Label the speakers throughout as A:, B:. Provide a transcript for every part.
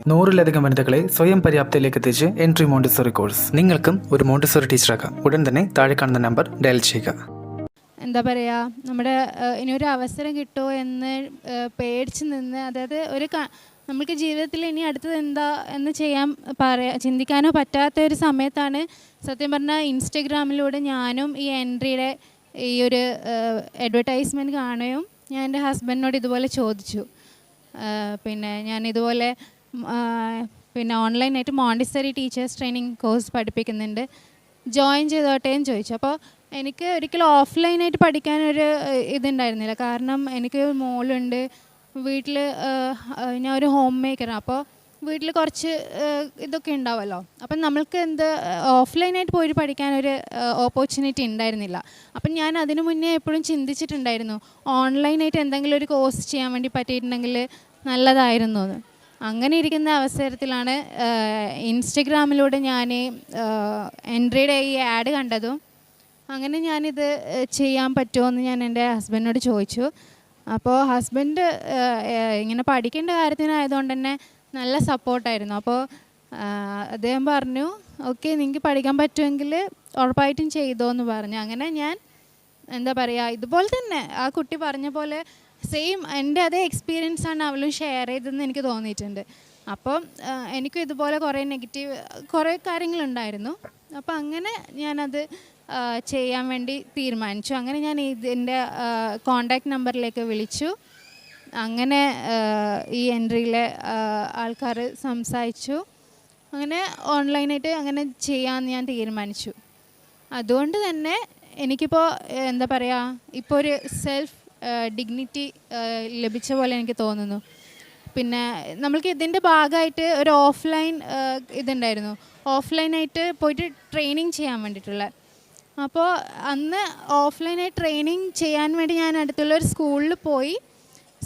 A: 100-ലധികം വനിതകളെ സ്വയം പര്യാപ്തയിലേക്ക് എത്തിച്ച് എൻട്രി മോണ്ടിസോറി കോഴ്സ്. നിങ്ങൾക്കും ഒരു മോണ്ടിസോറി ടീച്ചറാക്കാം. ഉടൻ തന്നെ താഴെ കാണുന്ന നമ്പർ ഡയൽ ചെയ്യുക.
B: എന്താ പറയുക, നമ്മുടെ ഇനിയൊരു അവസരം കിട്ടുമോ എന്ന് പേടിച്ച് നിന്ന്, അതായത് നമുക്ക് ജീവിതത്തിൽ ഇനി അടുത്തത് എന്താ എന്ന് ചിന്തിക്കാനോ പറ്റാത്ത ഒരു സമയത്താണ് സത്യം പറഞ്ഞാൽ ഇൻസ്റ്റഗ്രാമിലൂടെ ഞാനും ഈ എൻട്രിയുടെ ഈ ഒരു അഡ്വർടൈസ്മെൻറ്റ് കാണുകയും ഞാൻ എൻ്റെ ഹസ്ബൻഡിനോട് ഇതുപോലെ ചോദിച്ചു. പിന്നെ ഞാൻ ഇതുപോലെ ഓൺലൈനായിട്ട് മോണ്ടിസറി ടീച്ചേഴ്സ് ട്രെയിനിങ് കോഴ്സ് പഠിപ്പിക്കുന്നുണ്ട്, ജോയിൻ ചെയ്തോട്ടെ എന്ന് ചോദിച്ചു. അപ്പോൾ എനിക്ക് ഒരിക്കലും ഓഫ്ലൈനായിട്ട് പഠിക്കാനൊരു ഇതുണ്ടായിരുന്നില്ല. കാരണം എനിക്ക് മോളുണ്ട്, വീട്ടിൽ ഞാൻ ഒരു ഹോം മേക്കറാണ്. അപ്പോൾ വീട്ടിൽ കുറച്ച് ഇതൊക്കെ ഉണ്ടാവുമല്ലോ. അപ്പം നമ്മൾക്ക് ഓഫ്ലൈനായിട്ട് പോയി പഠിക്കാനൊരു ഓപ്പർച്യൂണിറ്റി ഉണ്ടായിരുന്നില്ല. അപ്പം ഞാൻ അതിനു മുന്നേ എപ്പോഴും ചിന്തിച്ചിട്ടുണ്ടായിരുന്നു, ഓൺലൈനായിട്ട് എന്തെങ്കിലും ഒരു കോഴ്സ് ചെയ്യാൻ വേണ്ടി പറ്റിയിട്ടുണ്ടെങ്കിൽ നല്ലതായിരുന്നു എന്ന്. അങ്ങനെ ഇരിക്കുന്ന അവസരത്തിലാണ് ഇൻസ്റ്റഗ്രാമിലൂടെ ഞാൻ എൻട്രിയുടെ ഈ ആഡ് കണ്ടതും അങ്ങനെ ഞാനിത് ചെയ്യാൻ പറ്റുമോ എന്ന് ഞാൻ എൻ്റെ ഹസ്ബൻഡിനോട് ചോദിച്ചു. അപ്പോൾ ഹസ്ബൻഡ് ഇങ്ങനെ പഠിക്കേണ്ട കാര്യത്തിനായതുകൊണ്ട് തന്നെ നല്ല സപ്പോർട്ടായിരുന്നു. അപ്പോൾ അദ്ദേഹം പറഞ്ഞു, ഓക്കെ, നിങ്ങൾക്ക് പഠിക്കാൻ പറ്റുമെങ്കിൽ ഉറപ്പായിട്ടും ചെയ്തോ എന്ന് പറഞ്ഞു. അങ്ങനെ ഞാൻ എന്താ പറയുക, ഇതുപോലെ തന്നെ ആ കുട്ടി പറഞ്ഞ പോലെ സെയിം എൻ്റെ അതേ എക്സ്പീരിയൻസാണ് അവളും ഷെയർ ചെയ്തതെന്ന് എനിക്ക് തോന്നിയിട്ടുണ്ട്. അപ്പം എനിക്കും ഇതുപോലെ കുറേ കാര്യങ്ങളുണ്ടായിരുന്നു. അപ്പോൾ അങ്ങനെ ഞാനത് ചെയ്യാൻ വേണ്ടി തീരുമാനിച്ചു. അങ്ങനെ ഞാൻ ഇതിൻ്റെ കോണ്ടാക്ട് നമ്പറിലേക്ക് വിളിച്ചു. അങ്ങനെ ഈ എൻട്രിയിലെ ആൾക്കാർ സംസാരിച്ചു. അങ്ങനെ ഓൺലൈനായിട്ട് അങ്ങനെ ചെയ്യാമെന്ന് ഞാൻ തീരുമാനിച്ചു. അതുകൊണ്ട് തന്നെ എനിക്കിപ്പോൾ എന്താ പറയുക, ഇപ്പോൾ ഒരു സെൽഫ് ഡിഗ്നിറ്റി ലഭിച്ച പോലെ എനിക്ക് തോന്നുന്നു. പിന്നെ നമ്മൾക്ക് ഇതിൻ്റെ ഭാഗമായിട്ട് ഒരു ഓഫ്ലൈൻ ഇതുണ്ടായിരുന്നു, ഓഫ്ലൈനായിട്ട് പോയിട്ട് ട്രെയിനിങ് ചെയ്യാൻ വേണ്ടിയിട്ടുള്ള. അപ്പോൾ അന്ന് ഓഫ്ലൈനായി ട്രെയിനിങ് ചെയ്യാൻ വേണ്ടി ഞാൻ അടുത്തുള്ളൊരു സ്കൂളിൽ പോയി.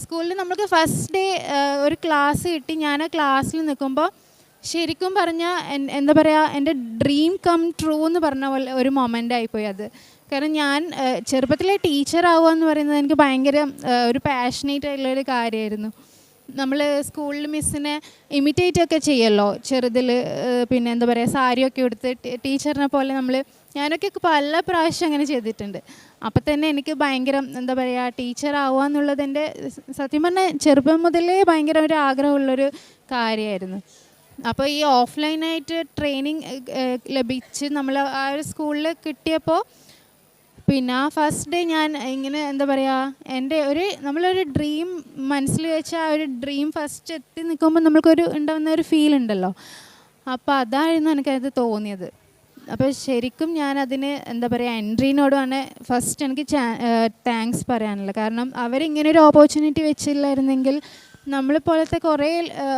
B: സ്കൂളിൽ നമ്മൾക്ക് ഫസ്റ്റ് ഡേ ഒരു ക്ലാസ് കിട്ടി. ഞാൻ ആ ക്ലാസ്സിൽ നിൽക്കുമ്പോൾ ശരിക്കും പറഞ്ഞാൽ എന്താ പറയുക, എൻ്റെ ഡ്രീം കം ട്രൂ എന്ന് പറഞ്ഞ പോലെ ഒരു മൊമെൻ്റ് ആയിപ്പോയി അത്. കാരണം ഞാൻ ചെറുപ്പത്തിലെ ടീച്ചർ ആവുക എന്ന് പറയുന്നത് എനിക്ക് ഭയങ്കര ഒരു പാഷനേറ്റ് ആയിട്ടുള്ളൊരു കാര്യമായിരുന്നു. നമ്മൾ സ്കൂളിൽ മിസ്സിനെ ഇമിറ്റേറ്റ് ഒക്കെ ചെയ്യല്ലോ ചെറുതിൽ. പിന്നെ എന്താ പറയുക, സാരിയൊക്കെ എടുത്ത് ടീച്ചറിനെ പോലെ ഞാനൊക്കെ പല പ്രാവശ്യം അങ്ങനെ ചെയ്തിട്ടുണ്ട്. അപ്പം തന്നെ എനിക്ക് ഭയങ്കര എന്താ പറയുക, ടീച്ചർ ആവുക എന്നുള്ളത് എൻ്റെ സത്യം പറഞ്ഞാൽ ചെറുപ്പം മുതലേ ഭയങ്കര ഒരു ആഗ്രഹമുള്ളൊരു കാര്യമായിരുന്നു. അപ്പോൾ ഈ ഓഫ്ലൈനായിട്ട് ട്രെയിനിങ് ലഭിച്ച് നമ്മൾ ആ ഒരു സ്കൂളിൽ കിട്ടിയപ്പോൾ പിന്നെ ആ ഫസ്റ്റ് ഡേ ഞാൻ ഇങ്ങനെ എന്താ പറയുക, എൻ്റെ നമ്മളൊരു ഡ്രീം മനസ്സിൽ വെച്ച ആ ഒരു ഡ്രീം ഫസ്റ്റ് എത്തി നിൽക്കുമ്പോൾ നമ്മൾക്കൊരു ഉണ്ടാകുന്ന ഒരു ഫീൽ ഉണ്ടല്ലോ. അപ്പോൾ അതായിരുന്നു എനിക്കത് തോന്നിയത്. അപ്പോൾ ശരിക്കും ഞാനതിന് എന്താ പറയുക, എൻട്രീനോടാണ് ഫസ്റ്റ് എനിക്ക് താങ്ക്സ് പറയാനുള്ളത്. കാരണം അവരിങ്ങനെ ഒരു ഓപ്പർച്യൂണിറ്റി വെച്ചില്ലായിരുന്നെങ്കിൽ നമ്മളെപ്പോലത്തെ കുറേ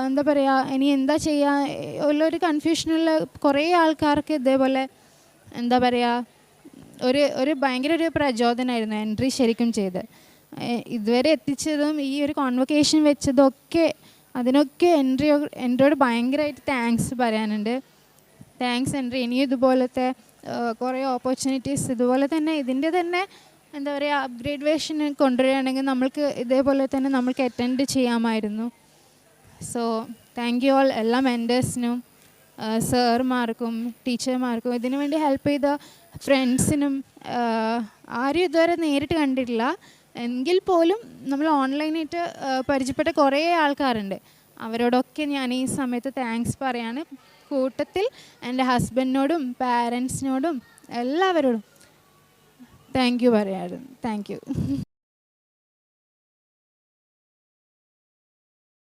B: എന്താ പറയുക, ഇനി എന്താ ചെയ്യുക ഉള്ളൊരു കൺഫ്യൂഷനുള്ള കുറേ ആൾക്കാർക്ക് ഇതേപോലെ എന്താ പറയുക, ഒരു ഭയങ്കര ഒരു പ്രചോദനമായിരുന്നു എൻട്രി ശരിക്കും ചെയ്ത് ഇതുവരെ എത്തിച്ചതും. ഈ ഒരു കോൺവൊക്കേഷൻ വെച്ചതൊക്കെ അതിനൊക്കെ എൻട്രിയോട് ഭയങ്കരമായിട്ട് താങ്ക്സ് പറയാനുണ്ട്. Thanks entry. ഇനിയും ഇതുപോലത്തെ കുറേ ഓപ്പർച്യൂണിറ്റീസ് ഇതുപോലെ തന്നെ ഇതിൻ്റെ തന്നെ എന്താ പറയുക അപ്ഗ്രേഡ് വേർഷൻ കൊണ്ടുവരികയാണെങ്കിൽ നമ്മൾക്ക് ഇതേപോലെ തന്നെ നമ്മൾക്ക് അറ്റൻഡ് ചെയ്യാമായിരുന്നു. സോ താങ്ക് യു ഓൾ, എല്ലാ മെൻറ്റേഴ്സിനും, സാറുമാർക്കും ടീച്ചർമാർക്കും, ഇതിനു വേണ്ടി ഹെൽപ്പ് ചെയ്ത ഫ്രണ്ട്സിനും. ആരും ഇതുവരെ നേരിട്ട് കണ്ടിട്ടില്ല എങ്കിൽ പോലും നമ്മൾ ഓൺലൈനായിട്ട് പരിചയപ്പെട്ട കുറേ ആൾക്കാരുണ്ട്. അവരോടൊക്കെ ഞാൻ ഈ സമയത്ത് താങ്ക്സ് പറയാണ്. കൂട്ടത്തിൽ എൻ്റെ ഹസ്ബൻഡിനോടും പാരൻസിനോടും എല്ലാവരോടും താങ്ക് യു പറയാമായിരുന്നു. Thank you.